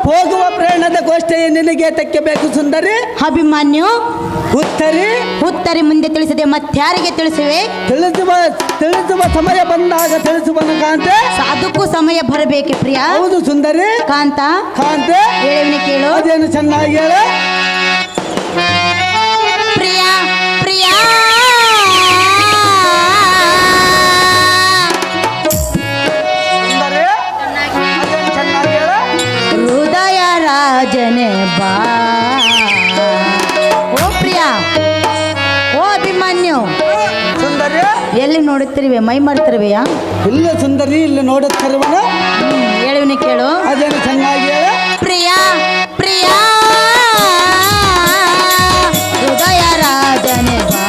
ಹೋಗುವ ಪ್ರಯಾಣದ ಗೋಷ್ಠಿ ನಿನಗೆ ತಕ್ಕೆ ಬೇಕು ಸುಂದರಿ? ಅಭಿಮನ್ಯು ಉತ್ತರಿ ಮುಂದೆ ತಿಳಿಸದೆ ಮತ್ತಾರಿಗೆ ತಿಳಿಸುವೆ? ತಿಳಿಸುವ ಸಮಯ ಬಂದಾಗ ತಿಳಿಸುವನು ಕಾಂತೆ. ಅದಕ್ಕೂ ಸಮಯ ಬರಬೇಕೆ ಪ್ರಿಯ? ಹೌದು ಸುಂದರಿ. ಕಾಂತೆ ಹೇಳುವನೆ ಕೇಳು. ಅದೇನು ಚೆನ್ನಾಗಿ ಹೇಳ. ಪ್ರಿಯ ಪ್ರಿಯ ಹೃದಯ ರಾಜನೇ ಬಾ. ಓ ಪ್ರಿಯ, ಓ ಅಭಿಮನ್ಯು, ಸುಂದರಿ ಎಲ್ಲಿ ನೋಡುತ್ತಿರುವೆ? ಮೈ ಮಾಡ್ತಿರುವೆಯಾ? ಇಲ್ಲ ಸುಂದರಿ, ಇಲ್ಲಿ ನೋಡುತ್ತಿರುವನು. ಹೇಳುವನೆ ಕೇಳು. ಅದೇನು ಚೆನ್ನಾಗಿ ಹೇಳ. ಪ್ರಿಯ ಪ್ರಿಯ ಹೃದಯ ರಾಜನೇ ಬಾ.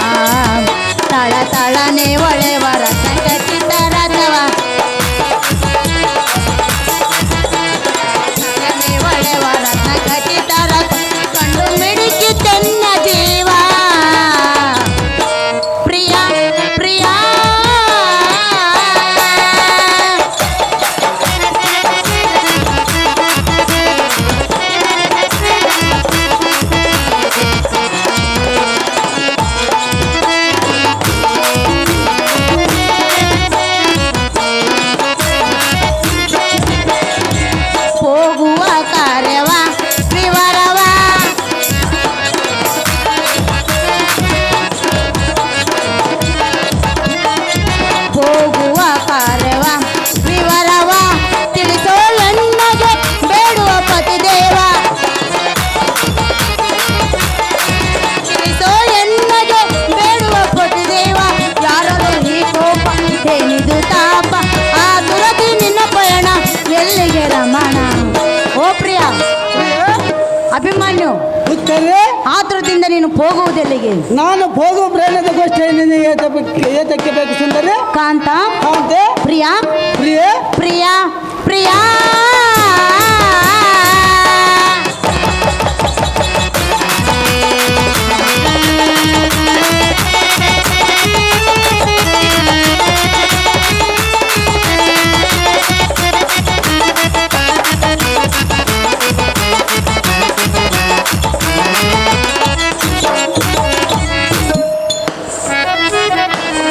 ತಳ ತಳನೆ ಒಳೆವರ ಸಂಗತಿತ ರಥವ ಒಳೆವರ ಸಂಗತಿತ ರಥ ಕಂಡು ಮಿಡುಕಿ ತೆನ್ನ ಜೀವ. ಪ್ರಿಯ ಪ್ರಿಯ ಹೋಗುವ ಕಾರ್ಯವ ವಿವರವ ಹೋಗುವ ಕಾರ್ಯವ ವಿವರವ ತಿಳಿಸೋ ನನಗೆ ಬೇಡುವ ಪತಿದೇವ. ತಿಳಿಸೋ ಎನ್ನಗೆ ಬೇಡುವ ಪತಿದೇವ. ಯಾರದು ಈ ಕೋಪ ಏನಿದು ತಾಪ ಆ ದುರದಿ ನಿನ್ನ ಪಯಣ ಎಲ್ಲಿಗೆ ರಮಣ. ಓ ಪ್ರಿಯ ಅಭಿಮನ್ಯು, ಆತುರದಿಂದ ನೀನು ಹೋಗುವುದೆಲ್ಲಿಗೆ? ನಾನು ಹೋಗುವ ಪ್ರಯಾಣದ ಗೋಷ್ಠಿ ನಿನಗೆ ಏತಕ್ಕೆ ಬೇಕು ಸುಂದರಿ? ಕಾಂತ ಕಾಂತೆ ಪ್ರಿಯ ಪ್ರಿಯ ಪ್ರಿಯ ಪ್ರಿಯ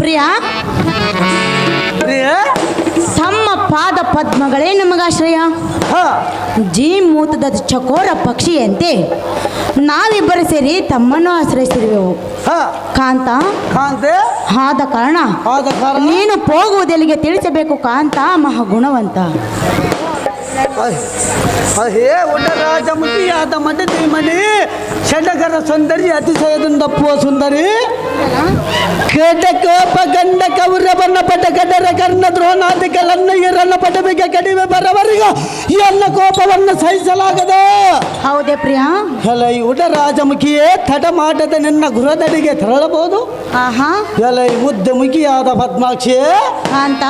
ಪ್ರಿಯ ಪ್ರಿಯ ತಮ್ಮ ಪಾದ ಪದ್ಮಗಳೇ ನಮಗಾಶ್ರಯ. ಜೀಮೂತದ ಚಕೋರ ಪಕ್ಷಿಯಂತೆ ನಾವಿಬ್ಬರು ಸೇರಿ ತಮ್ಮನ್ನು ಆಶ್ರಯಿಸಿರುವೆವು. ಕಾಂತ ಕಾಂತೆ ಆದ ಕಾರಣ ನೀನು ಹೋಗುವುದೆಲ್ಲಿಗೆ ತಿಳಿಸಬೇಕು. ಕಾಂತ ಮಹಾಗುಣವಂತ. ಹೇ ಉಡರಾಜಮುಖಿಯಾದ ಮಡದಿ ಮಣಿ ಷಡಗರ ಸುಂದರಿ ಅತಿಶಯದಿಂದಪ್ಪುವ ಸುಂದರಿ. ಕೇಟಕೋಪ ಗಂಡ ಕೌರವನ್ನ ಪಟ ಕಡರ ಕರ್ಣ ದ್ರೋಣಾದಿಗಳನ್ನ ಇರನ್ನ ಪಟವಿಗೆ ಕಡಿಮೆ ಬರವರಿಗ ಎನ್ನ ಕೋಪವನ್ನು ಸಹಿಸಲಾಗದ. ಹೌದೇ ಪ್ರಿಯ? ಎಲೈ ಉಡರಾಜಮುಖಿಯೇ, ತಡ ಮಾಡದ ನಿನ್ನ ಗೃಹದಡಿಗೆ ತೆರಳಬಹುದು. ಎಲೈ ಮುದ್ದೆ ಮುಖಿಯಾದ ಪದ್ಮಾಕ್ಷಿಯೇ, ಕಾಂತ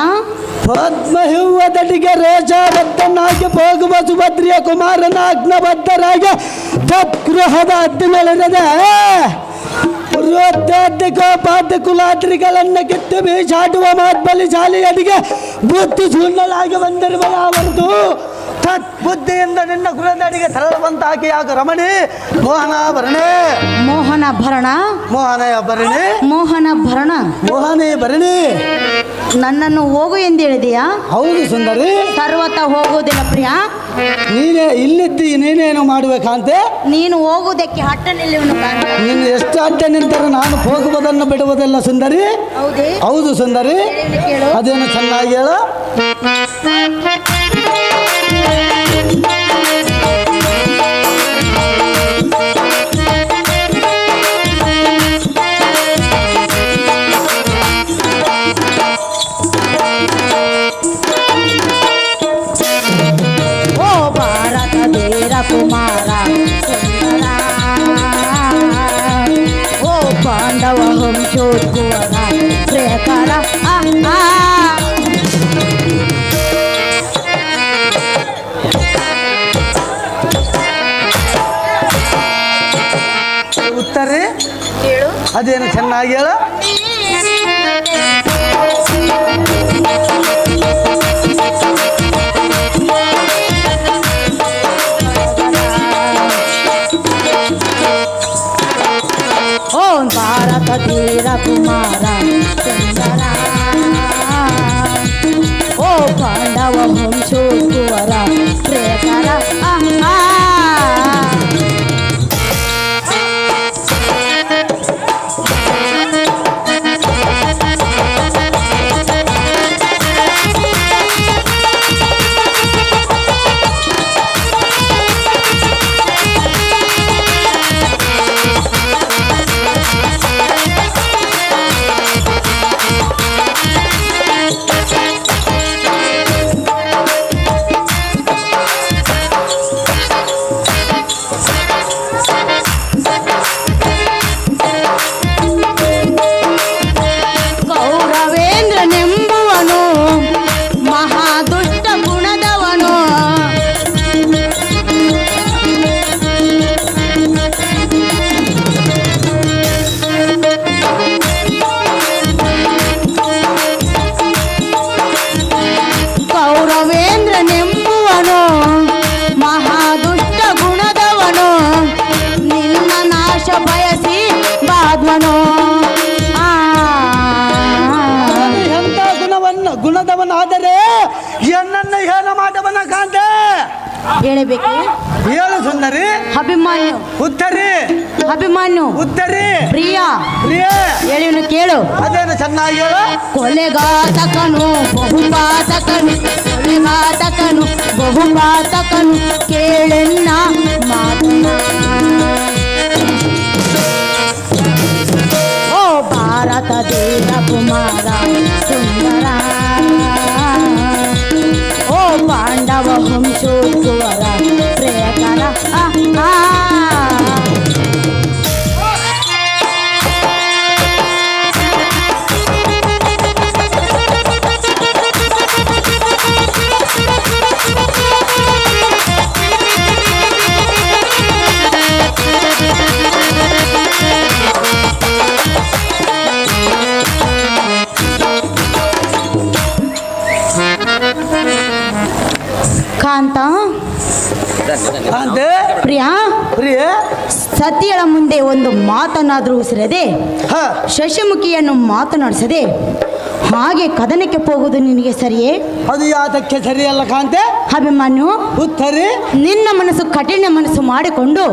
ಪದ್ಮಹಿವ್ವದಡಿಗೆ ರೋಜಾಬದ್ಧನಾಗಿ ಹೋಗುವ ಸುಭದ್ರಿಯ ಕುಮಾರನ ಅಗ್ನಬದ್ಧರಾಗಿ ತದ್ಗೃಹದ ಅದ್ದಿನಲ್ಲಿರದೆ ಪೂರ್ವೋದ್ಯೋಪಾಧ್ಯ ಕುಲಾದ್ರಿಗಳನ್ನು ಕಿತ್ತು ಬೀಸಾಡುವ ಮಾತ್ಬಲಿಶಾಲಿಯಡಿಗೆ ಬುದ್ಧಿ ಶೂನ್ಯಲಾಗಿ ಬಂದಿರುವ ಯಾವರದು ತದ್ಬುದ್ಧಿಯಿಂದ ನಿನ್ನ ಗೃಹದಡಿಗೆ ತೆರಳುವಂತಾಗಿ ಆಗ ರಮಣಿ ಮೋಹನಾಭರಣೆ. ಮೋಹನಾಭರಣ ಮೋಹನಾಭರಣೆ ಮೋಹನಾಭರಣ ಮೋಹನೇ ಭರಣಿ. ನನ್ನನ್ನು ಹೋಗು ಎಂದು ಹೇಳಿದೆಯಾ? ಹೌದು ಸುಂದರಿ. ಸರ್ವತ ಹೋಗುವುದಿಲ್ಲ ಪ್ರಿಯ. ನೀನೇ ಇಲ್ಲಿದ್ದಿ, ನೀನೇನು ಮಾಡಬೇಕಂತೆ? ನೀನು ಹೋಗುವುದಕ್ಕೆ ಹಟ್ಟ ನಿಲ್ಲುವನು ಕಾಂತ. ನೀನು ಎಷ್ಟು ಅಡ್ಡ ನಿಂತರೂ ನಾನು ಹೋಗುವುದನ್ನು ಬಿಡುವುದಿಲ್ಲ ಸುಂದರಿ. ಹೌದೇ? ಹೌದು ಸುಂದರಿ. ಅದೇನು ಚೆನ್ನಾಗಿ ಹೇಳ. ಓ ಭಾರತ ವೀರ ಕುಮಾರ ಸುಂದರ, ಓ ಪಾಂಡವ ವಂಶೋದ್ಭವನ ಪ್ರಿಯಕರ. ಉತ್ತರಿ ಅದೇನು ಚೆನ್ನಾಗಿ ಹೇಳ. ಕುಮಾರ ಸುಂದರ ಓ ಪಾಂಡವ ವಂಶೋದ್ಭವರ ಪ್ರಿಯಕರ ಕೌರವೇಂದ್ರನೆಂಬುವನು ಮಹಾದುಷ್ಟ ಗುಣದವನು ಕೌರವೇಂದ್ರನೆಂಬುವನು ಮಹಾದುಷ್ಟ ಗುಣದವನು ನಿನ್ನ ನಾಶ ಬಯಸಿ ಬಾಧ್ವನು ಎಂತ ಗುಣದವನಾದರೆ ಎನ್ನನ್ನು ಹೇಳ ಮಾಡವನ ಕಾಂತೆ ಹೇಳಬೇಕೆ ಹೇಳು ಸುಂದರಿ. ಅಭಿಮಾನ್ಯು ಉತ್ತರಿ ಅಭಿಮಾನ್ಯು ಉತ್ತರಿ ಪ್ರಿಯ ಪ್ರಿಯೇ ಹೇಳಿವನು ಕೇಳು ಅದೇನು ಚೆನ್ನಾಗಿ ಹೇಳು. ಕೊಲೆಗಾತಕನು ಬಹುಪಾತಕನು ಕೊಲೆಗಾತಕನು ಬಹುಪಾತಕನು ಕೇಳೆನ್ನ ಮಾತನ ಓ ಭಾರತ ದೇವ ಕುಮಾರ ಸುಂದರ ಓ ಪಾಂಡವ ವಂಶೋದ್ಭವರ ಪ್ರಿಯಕರ ಕಾಂತ ಕಾಂತೆ ಪ್ರಿಯಾ ಪ್ರಿಯೇ ಸತಿಯಳ ಮುಂದೆ ಒಂದು ಮಾತನಾದರೂ ಉಸಿರದೆ ಹ ಶಶಿಮುಖಿಯನ್ನು ಮಾತನಾಡಿಸದೆ ಹಾಗೆ ಕದನಕ್ಕೆ ಹೋಗುವುದು ನಿನಗೆ ಸರಿಯೇ? ಅದು ಯಾತಕ್ಕೆ ಸರಿಯಲ್ಲ ಕಾಂತೆ. ಅಭಿಮಾನ್ಯು ಉತ್ತರಿ ನಿನ್ನ ಮನಸ್ಸು ಕಠಿಣ ಮನಸ್ಸು ಮಾಡಿಕೊಂಡು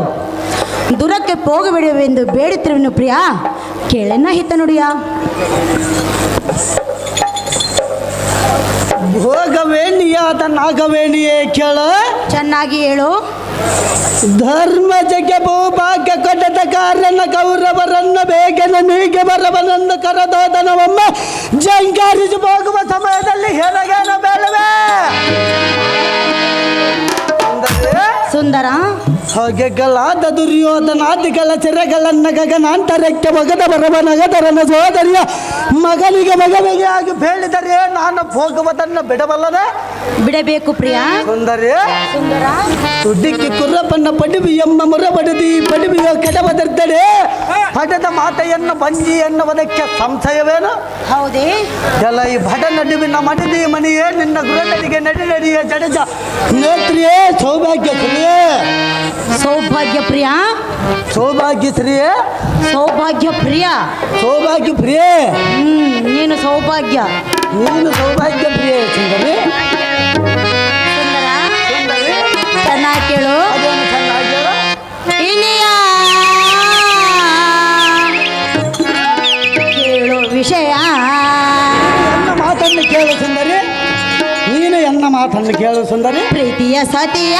ದೂರಕ್ಕೆ ಹೋಗಬೇಡುವೆಂದು ಬೇಡುತ್ತಿರುವೆನು ಪ್ರಿಯಾ. ಕೇಳೆನ್ನ ಹಿತ ನುಡಿಯ ಭೋಗವೇಣಿಯಾದ ನಾಗವೇಣಿಯೇ ಕೇಳ. ಚೆನ್ನಾಗಿ ಹೇಳು. ಧರ್ಮಜಕ್ಕೆ ಭೂಭಾಗ್ಯ ಕೊಟ್ಟದ ಕಾರಣ ಕೌರವರನ್ನ ಬೇಗನೆ ನೀಗೆ ಬರವನನ್ನು ಕರೆದೋದನವೊಮ್ಮ ಜಂಗಾರಿಸಿ ಹೋಗುವ ಸಮಯದಲ್ಲಿ ಹೆರಗೇನ ಬೇಡವೇ ಸುಂದರ ಹೊಗೆಗಳಾದ ದುರ್ಯೋಧನಾದಿಗಳ ಸೆರೆಗಳನ್ನ ಗಗನಾಂತರಕ್ಕೆ ಒಗದ ಬರುವ ನಗದರನ ಸೋದರಿಯ ಮಗನಿಗೆ ಮಗನಿಗೆ ಬೇಳಿದರೆ ನಾನು ಹೋಗುವುದನ್ನು ಬಿಡಬಲ್ಲದೆ ಬಿಡಬೇಕು ಪ್ರಿಯಾ. ಸುಂದರಿ ಸುಂದರ ಸುಡ್ಡಿಕ್ಕೆ ಕುರ್ರಪ್ಪನ್ನ ಪಡಿಬಿ ಎಂಬ ಮುರ ಬಡದಿ ಪಡಿಬಿಯೋ ಕೆಡವದಿರ್ತಡೆ ಪಡೆದ ಮಾತೆಯನ್ನು ಬಂಜಿ ಎನ್ನುವುದಕ್ಕೆ ಸಂಶಯವೇನು? ಹೌದೇ? ಎಲ್ಲ ಈ ಭಟ ನಡುವಿನ ಮಡಿದಿ ಮಣಿಯೇ ನಿನ್ನ ಗೃಹಗಳಿಗೆ ನಡಿನಡಿಯೇ ಜಡಜ ನೇತ್ರಿಯೇ ಸೌಭಾಗ್ಯ ಶ್ರೀಯೇ ಸೌಭಾಗ್ಯ ಪ್ರಿಯ ಸೌಭಾಗ್ಯ ಶ್ರೀಯೇ ಸೌಭಾಗ್ಯ ಪ್ರಿಯ ಸೌಭಾಗ್ಯ ಪ್ರಿಯೇ ನೀನು ಸೌಭಾಗ್ಯ ನೀನು ಸೌಭಾಗ್ಯ ಪ್ರಿಯೇ ಸುಂದರಿ. ಸುಂದರ ಸುಂದರಿ ಚೆನ್ನಾಗಿ ಕೇಳು. ಅದೇನು ಚೆನ್ನಾಗಿ ಹೇಳು. ಇನಿಯ ಕೇಳು ವಿಷಯ ಎನ್ನ ಮಾತನ್ನು ಕೇಳು ಸುಂದರಿ. ನೀನು ಎನ್ನ ಮಾತನ್ನು ಕೇಳು ಸುಂದರಿ. ಪ್ರೀತಿಯ ಸತಿಯ